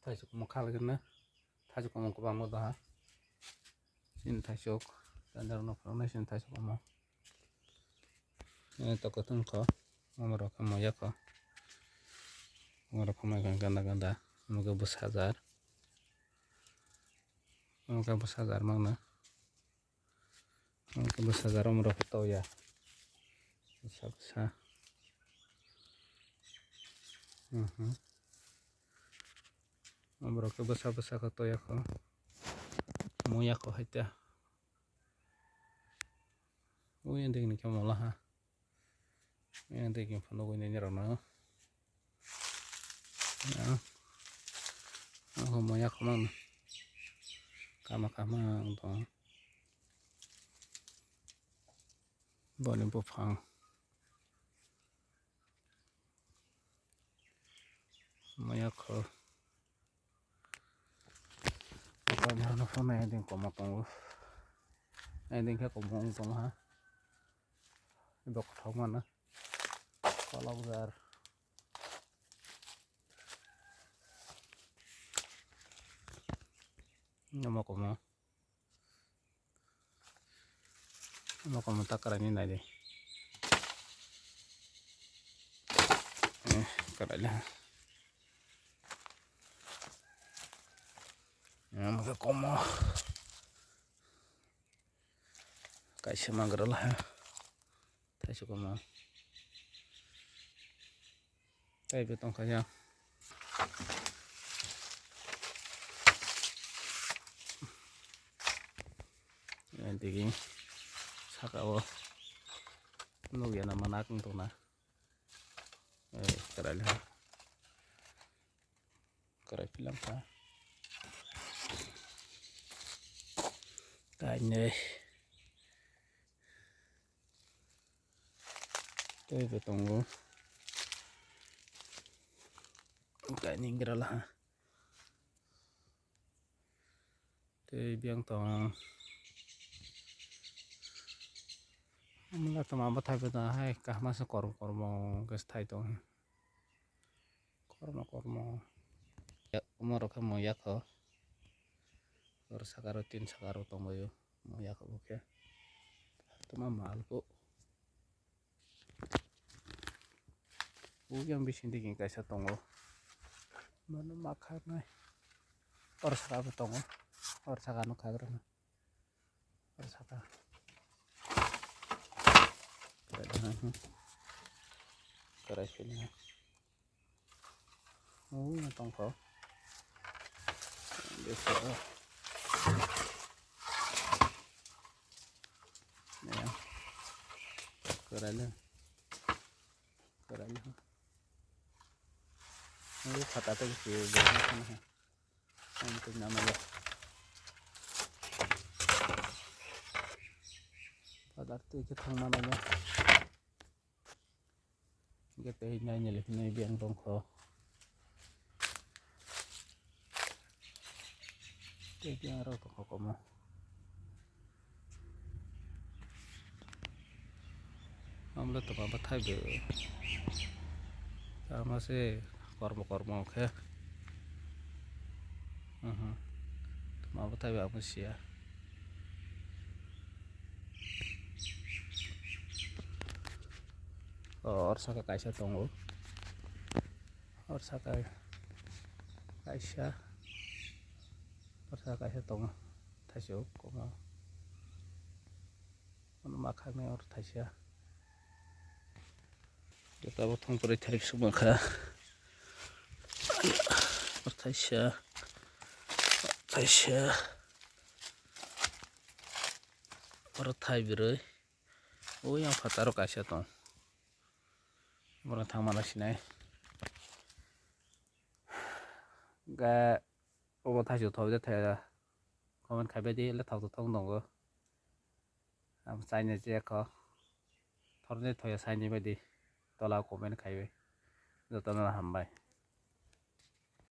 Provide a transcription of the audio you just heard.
taisuk mo khalgana taisuk mo kubangno daha sin taisuk dandar no phangna sin taisuk mo to kotong kho amaro kamo yakho amaro khamai ganda ganda amuga bwsajar amuga bwsajar mangna amuga bwsajar amaro toya bwsa bwsa amaro bwsa bwsa kho toya kho mo yakho haita uyan degni kamo laha uyan degni phano goi ni rona ako mo yakho mangna kama kama dong boni bufang mo yakho Kanya no phone ay din ko matong ay din ka ko mong tong ha dok thong na kalau gar nyama ko mo takarani na de karala nyama ko mo kaisa mangrala ha taisuk mo tai betong kaya diging sakao nugia na manakung to na karala karai film ka kanya tai betong cái ningra là cái biang tong là tao mà bắt thay bây giờ hay cả mà sao còn mong cái thay tong còn ya umur cái mau yak ho or sakaro tin sakaro tong bayu mau yak ho ke tao mà mal ko yang bisin digin kaisa tong mana makan nai or sakaro tong or sakano kagra or saka karai film yang tong ko biasa ya karala ini kata tuh sih banyak kan untuk namanya pada tuh kita namanya kita ini nyelip nih biang tongko jadi arah tongko kamu ambil tuh apa thay sama sih kormo ke mau thay apa sih ya और saka kaisa tongo और saka kaisa tongo taisuk komo makan or taisya kita botong puri tarik semua kah or taisya or thai biru oh yang fataro kaisa tong orang thang mana sini ga obo taisuk thobe thaya komen khai bedi le thau thong dongo am saine je ko thorne thoya saine bedi tola komen khaibe jotona hambai।